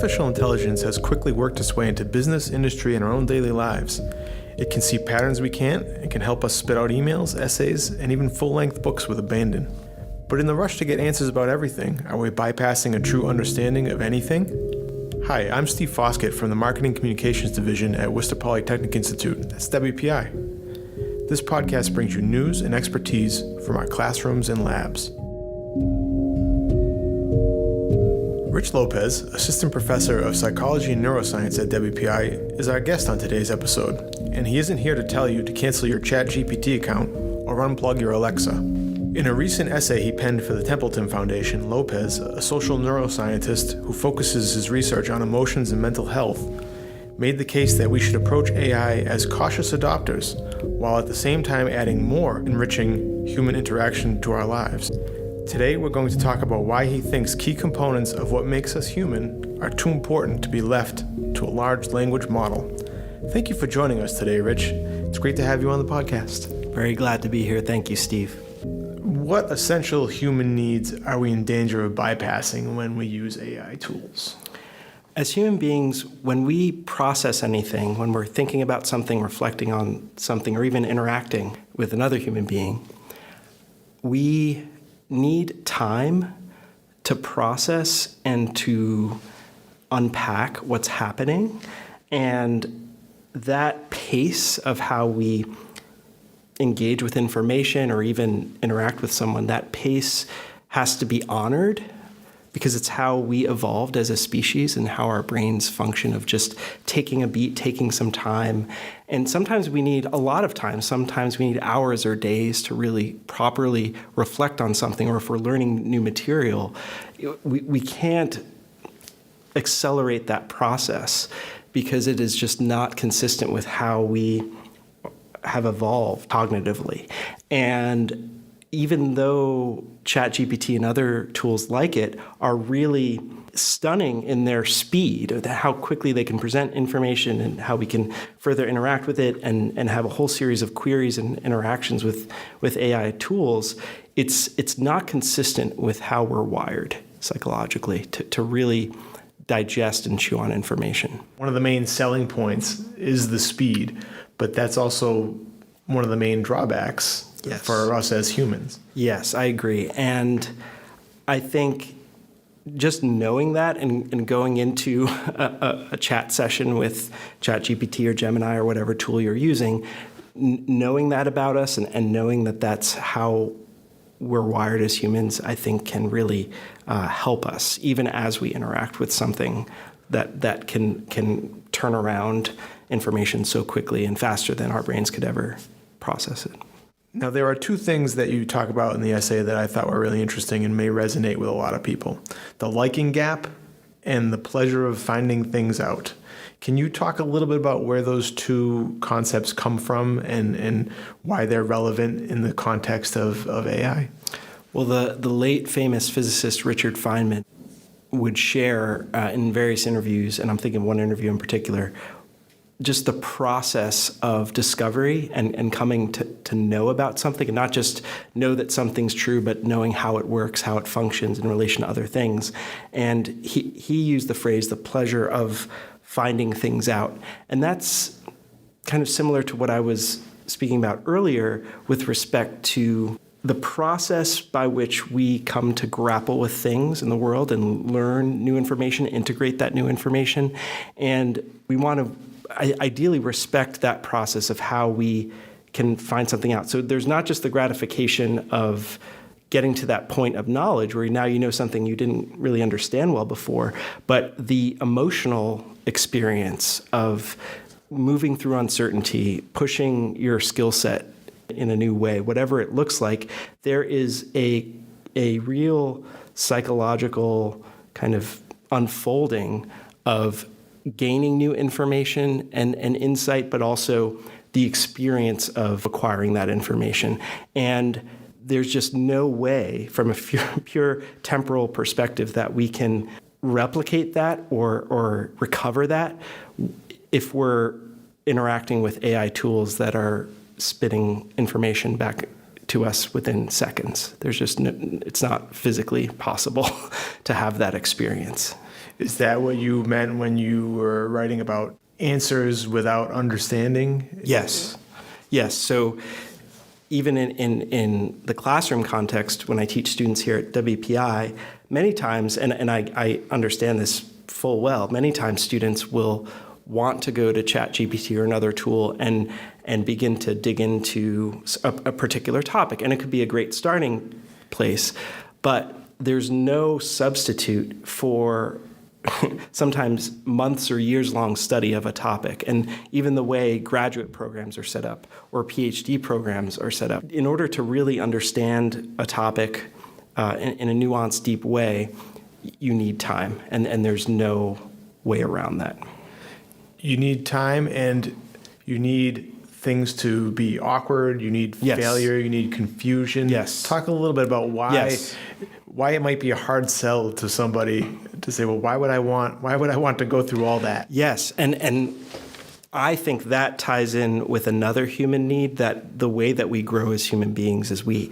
artificial intelligence has quickly worked its way into business, industry, and our own daily lives. It can see patterns we can't, and can help us spit out emails, essays, and even full-length books with abandon. But in the rush to get answers about everything, are we bypassing a true understanding of anything? Hi, I'm Steve Foskett from the Marketing Communications Division at Worcester Polytechnic Institute, that's WPI. This podcast brings you news and expertise from our classrooms and labs. Rich Lopez, Assistant Professor of Psychology and Neuroscience at WPI, is our guest on today's episode, and he isn't here to tell you to cancel your ChatGPT account or unplug your Alexa. In a recent essay he penned for the Templeton Foundation, Lopez, a social neuroscientist who focuses his research on emotions and mental health, made the case that we should approach AI as cautious adopters, while at the same time adding more enriching human interaction to our lives. Today, we're going to talk about why he thinks key components of what makes us human are too important to be left to a large language model. Thank you for joining us today, Rich. It's great to have you on the podcast. Very glad to be here. Thank you, Steve. What essential human needs are we in danger of bypassing when we use AI tools? As human beings, when we process anything, when we're thinking about something, reflecting on something, or even interacting with another human being, we need time to process and to unpack what's happening. And that pace of how we engage with information or even interact with someone, that pace has to be honored because it's how we evolved as a species and how our brains function, of just taking a beat, taking some time. And sometimes we need a lot of time. Sometimes we need hours or days to really properly reflect on something, or if we're learning new material, we can't accelerate that process because it is just not consistent with how we have evolved cognitively. And even though ChatGPT and other tools like it are really stunning in their speed, how quickly they can present information and how we can further interact with it and have a whole series of queries and interactions with AI tools, it's not consistent with how we're wired psychologically to really digest and chew on information. One of the main selling points is the speed, but that's also one of the main drawbacks. Yes. For us as humans. Yes, I agree. And I think just knowing that and going into a chat session with ChatGPT or Gemini or whatever tool you're using, knowing that about us and knowing that that's how we're wired as humans, I think can really help us, even as we interact with something that can turn around information so quickly and faster than our brains could ever process it. Now, there are two things that you talk about in the essay that I thought were really interesting and may resonate with a lot of people. The liking gap and the pleasure of finding things out. Can you talk a little bit about where those two concepts come from and why they're relevant in the context of AI? Well, the late famous physicist Richard Feynman would share in various interviews, and I'm thinking one interview in particular, just the process of discovery and coming to know about something, and not just know that something's true, but knowing how it works, how it functions in relation to other things. And he used the phrase, the pleasure of finding things out. And that's kind of similar to what I was speaking about earlier with respect to the process by which we come to grapple with things in the world and learn new information, integrate that new information. And we want to ideally respect that process of how we can find something out. So there's not just the gratification of getting to that point of knowledge where now you know something you didn't really understand well before, but the emotional experience of moving through uncertainty, pushing your skill set in a new way, whatever it looks like, there is a real psychological kind of unfolding of gaining new information and insight, but also the experience of acquiring that information. And there's just no way from a pure temporal perspective that we can replicate that or recover that if we're interacting with AI tools that are spitting information back to us within seconds. There's just it's not physically possible to have that experience. Is that what you meant when you were writing about answers without understanding? Yes. So even in the classroom context, when I teach students here at WPI, many times, and I understand this full well, many times students will want to go to ChatGPT or another tool and begin to dig into a particular topic. And it could be a great starting place, but there's no substitute for sometimes months or years-long study of a topic. And even the way graduate programs are set up or PhD programs are set up. In order to really understand a topic in a nuanced, deep way, you need time, and there's no way around that. You need time, and you need things to be awkward. You need failure. You need confusion. Yes. Talk a little bit about why it might be a hard sell to somebody to say, well, why would I want to go through all that? Yes, and I think that ties in with another human need, that the way that we grow as human beings is we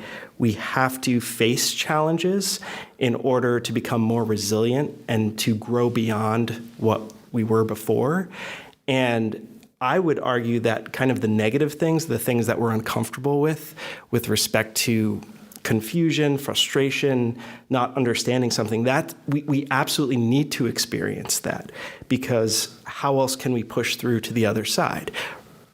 have to face challenges in order to become more resilient and to grow beyond what we were before. And I would argue that kind of the negative things, the things that we're uncomfortable with respect to confusion, frustration, not understanding something, that we absolutely need to experience that, because how else can we push through to the other side?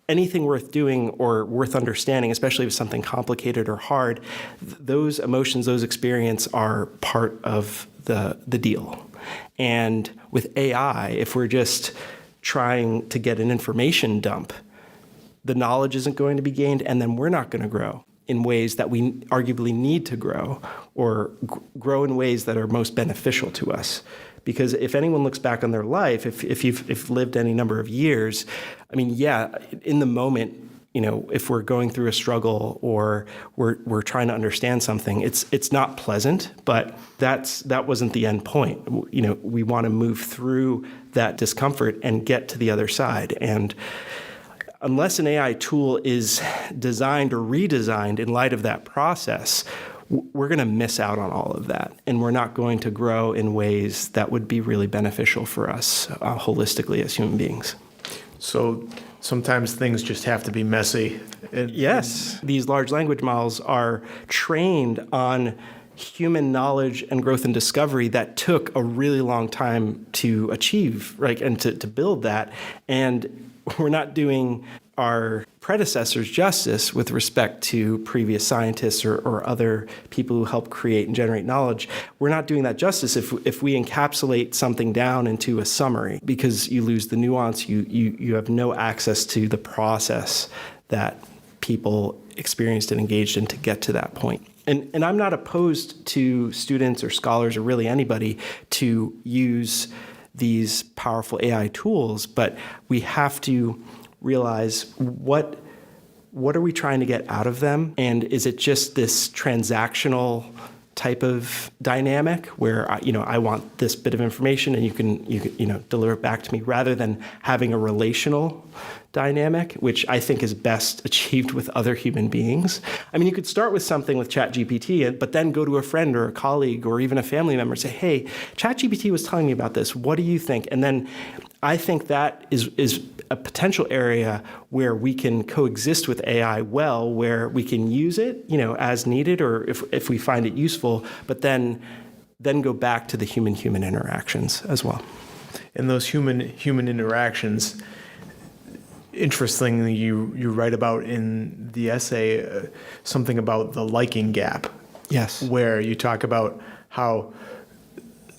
Anything worth doing or worth understanding, especially if it's something complicated or hard, those emotions, those experiences are part of the deal. And with AI, if we're just trying to get an information dump, the knowledge isn't going to be gained, and then we're not going to grow in ways that we arguably need to grow, or grow in ways that are most beneficial to us. Because if anyone looks back on their life, if you've lived any number of years, I mean, yeah, in the moment, if we're going through a struggle or we're trying to understand something, it's not pleasant, but that wasn't the end point. We want to move through that discomfort and get to the other side. And unless an AI tool is designed or redesigned in light of that process, we're going to miss out on all of that. And we're not going to grow in ways that would be really beneficial for us holistically as human beings. So sometimes things just have to be messy. Yes. These large language models are trained on human knowledge and growth and discovery that took a really long time to achieve, right, and to build that. And we're not doing our predecessors justice with respect to previous scientists or other people who help create and generate knowledge. We're not doing that justice if we encapsulate something down into a summary, because you lose the nuance. You have no access to the process that people experienced and engaged in to get to that point. And I'm not opposed to students or scholars or really anybody to use these powerful AI tools, but we have to realize what are we trying to get out of them, and is it just this transactional type of dynamic where I want this bit of information and you can deliver it back to me, rather than having a relational dynamic, which I think is best achieved with other human beings. I mean, you could start with something with ChatGPT, but then go to a friend or a colleague or even a family member and say, hey, ChatGPT was telling me about this. What do you think? And then I think that is a potential area where we can coexist with AI well, where we can use it, as needed, or if we find it useful, but then go back to the human-human interactions as well. And those human interactions, interestingly, you write about in the essay something about the liking gap. Yes. Where you talk about how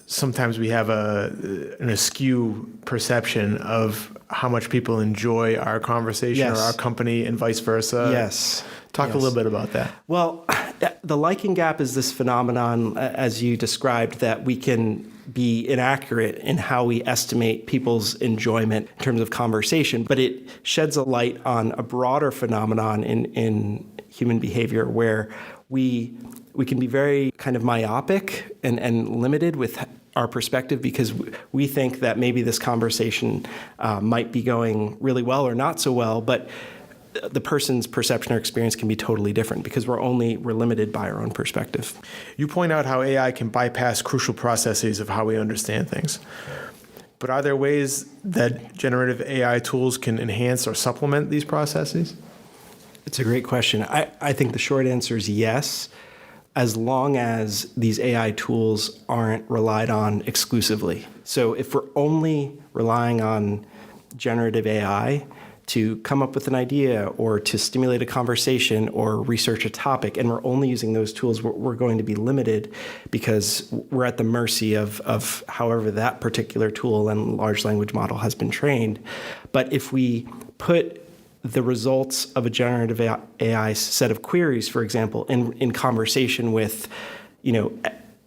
sometimes we have an askew perception of how much people enjoy our conversation or our company, and vice versa. Yes. Talk a little bit about that. Well, the liking gap is this phenomenon, as you described, that we can be inaccurate in how we estimate people's enjoyment in terms of conversation, but it sheds a light on a broader phenomenon in human behavior where we can be very kind of myopic and limited with our perspective, because we think that maybe this conversation might be going really well or not so well, but the person's perception or experience can be totally different because we're limited by our own perspective. You point out how AI can bypass crucial processes of how we understand things. But are there ways that generative AI tools can enhance or supplement these processes? It's a great question. I think the short answer is yes, as long as these AI tools aren't relied on exclusively. So if we're only relying on generative AI to come up with an idea or to stimulate a conversation or research a topic, and we're only using those tools, we're going to be limited because we're at the mercy of however that particular tool and large language model has been trained. But if we put the results of a generative AI set of queries, for example, in conversation with,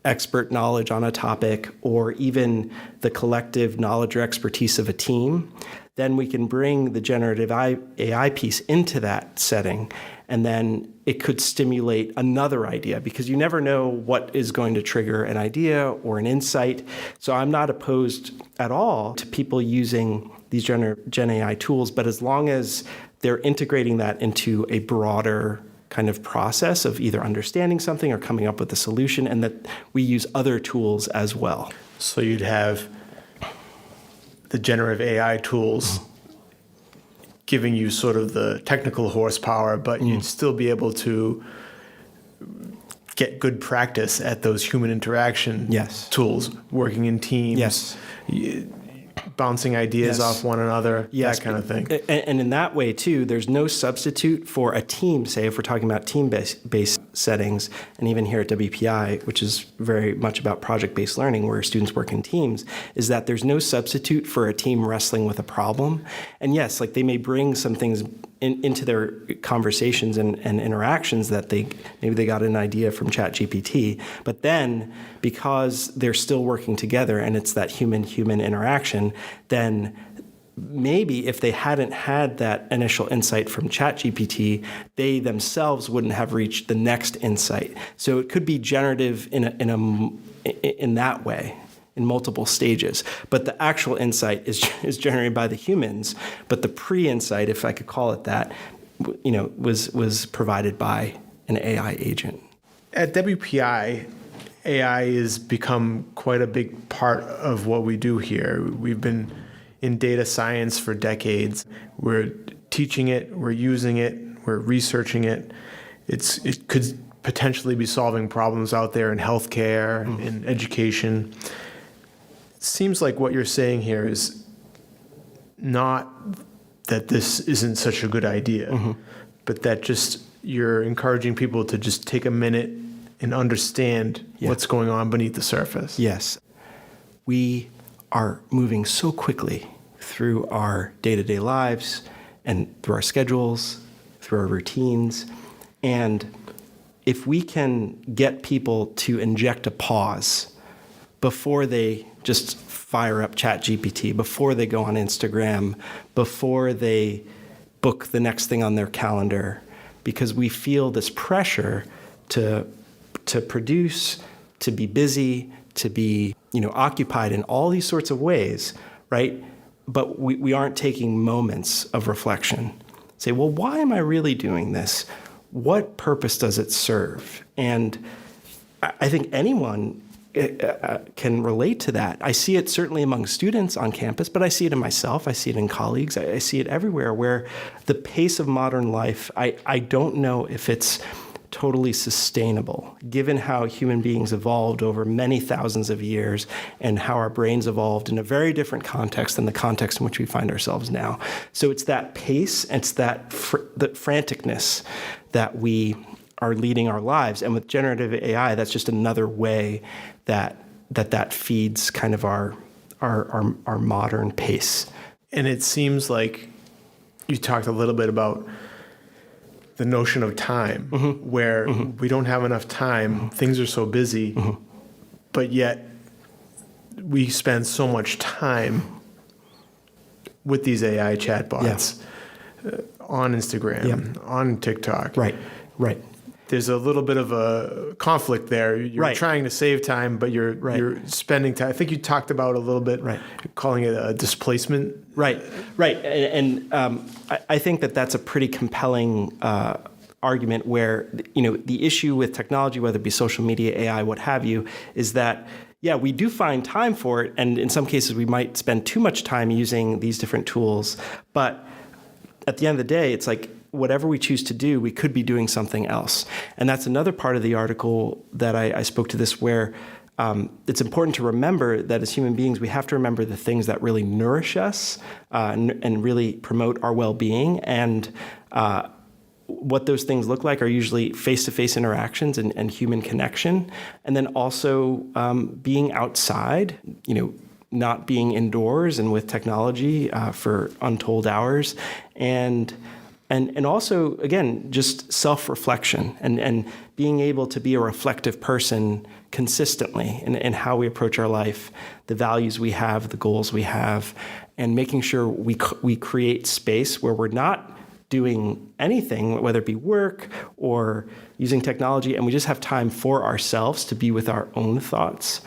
expert knowledge on a topic or even the collective knowledge or expertise of a team, then we can bring the generative AI piece into that setting, and then it could stimulate another idea because you never know what is going to trigger an idea or an insight. So I'm not opposed at all to people using these Gen AI tools, but as long as they're integrating that into a broader kind of process of either understanding something or coming up with a solution, and that we use other tools as well. So you'd have the generative AI tools giving you sort of the technical horsepower, but you'd still be able to get good practice at those human interaction tools, working in teams, bouncing ideas off one another, that kind of thing. And in that way, too, there's no substitute for a team, say, if we're talking about team-based settings, and even here at WPI, which is very much about project-based learning, where students work in teams, is that there's no substitute for a team wrestling with a problem. And yes, like they may bring some things into their conversations and interactions that maybe they got an idea from ChatGPT, but then because they're still working together and it's that human-human interaction, then maybe if they hadn't had that initial insight from ChatGPT, they themselves wouldn't have reached the next insight. So it could be generative in that way, in multiple stages. But the actual insight is generated by the humans. But the pre-insight, if I could call it that, was provided by an AI agent. At WPI, AI has become quite a big part of what we do here. We've been in data science for decades. We're teaching it, we're using it, we're researching it. It could potentially be solving problems out there in healthcare, in education. It seems like what you're saying here is not that this isn't such a good idea, but that just you're encouraging people to just take a minute and understand what's going on beneath the surface. Yes. We are moving so quickly through our day-to-day lives and through our schedules, through our routines. And if we can get people to inject a pause before they just fire up ChatGPT, before they go on Instagram, before they book the next thing on their calendar, because we feel this pressure to produce, to be busy, to be occupied in all these sorts of ways, right? But we aren't taking moments of reflection. Say, well, why am I really doing this? What purpose does it serve? And I think anyone can relate to that. I see it certainly among students on campus, but I see it in myself. I see it in colleagues. I see it everywhere where the pace of modern life, I don't know if it's totally sustainable, given how human beings evolved over many thousands of years and how our brains evolved in a very different context than the context in which we find ourselves now. So it's that pace, it's that the franticness that we are leading our lives. And with generative AI, that's just another way that feeds kind of our modern pace. And it seems like you talked a little bit about the notion of time, where we don't have enough time, things are so busy, but yet we spend so much time with these AI chatbots on Instagram, on TikTok. Right. there's a little bit of a conflict there. You're trying to save time, but you're spending time. I think you talked about a little bit, calling it a displacement. Right. And I think that's a pretty compelling argument where, the issue with technology, whether it be social media, AI, what have you, is that, we do find time for it. And in some cases, we might spend too much time using these different tools. But at the end of the day, it's like, whatever we choose to do, we could be doing something else. And that's another part of the article that I spoke to this, where it's important to remember that as human beings, we have to remember the things that really nourish us and really promote our well-being. And what those things look like are usually face-to-face interactions and human connection. And then also being outside, not being indoors and with technology for untold hours. And also, again, just self-reflection and being able to be a reflective person consistently in how we approach our life, the values we have, the goals we have, and making sure we create space where we're not doing anything, whether it be work or using technology, and we just have time for ourselves to be with our own thoughts,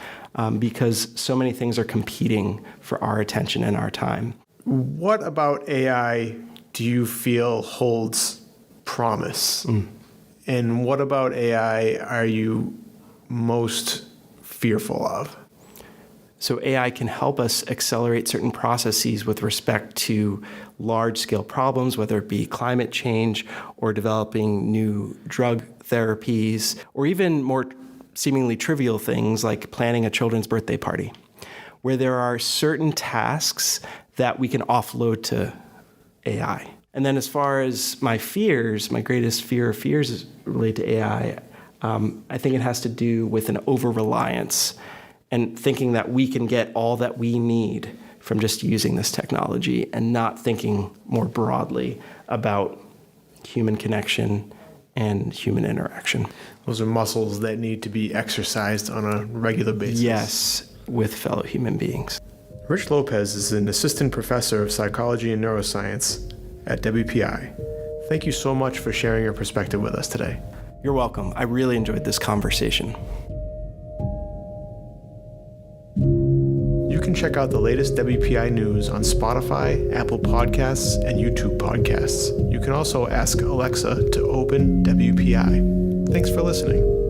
because so many things are competing for our attention and our time. What about AI do you feel holds promise? And what about AI are you most fearful of? So AI can help us accelerate certain processes with respect to large-scale problems, whether it be climate change or developing new drug therapies, or even more seemingly trivial things like planning a children's birthday party, where there are certain tasks that we can offload to AI. And then as far as my greatest fear of fears is related to AI, I think it has to do with an over-reliance and thinking that we can get all that we need from just using this technology and not thinking more broadly about human connection and human interaction. Those are muscles that need to be exercised on a regular basis. Yes, with fellow human beings. Rich Lopez is an assistant professor of psychology and neuroscience at WPI. Thank you so much for sharing your perspective with us today. You're welcome. I really enjoyed this conversation. You can check out the latest WPI news on Spotify, Apple Podcasts, and YouTube podcasts. You can also ask Alexa to open WPI. Thanks for listening.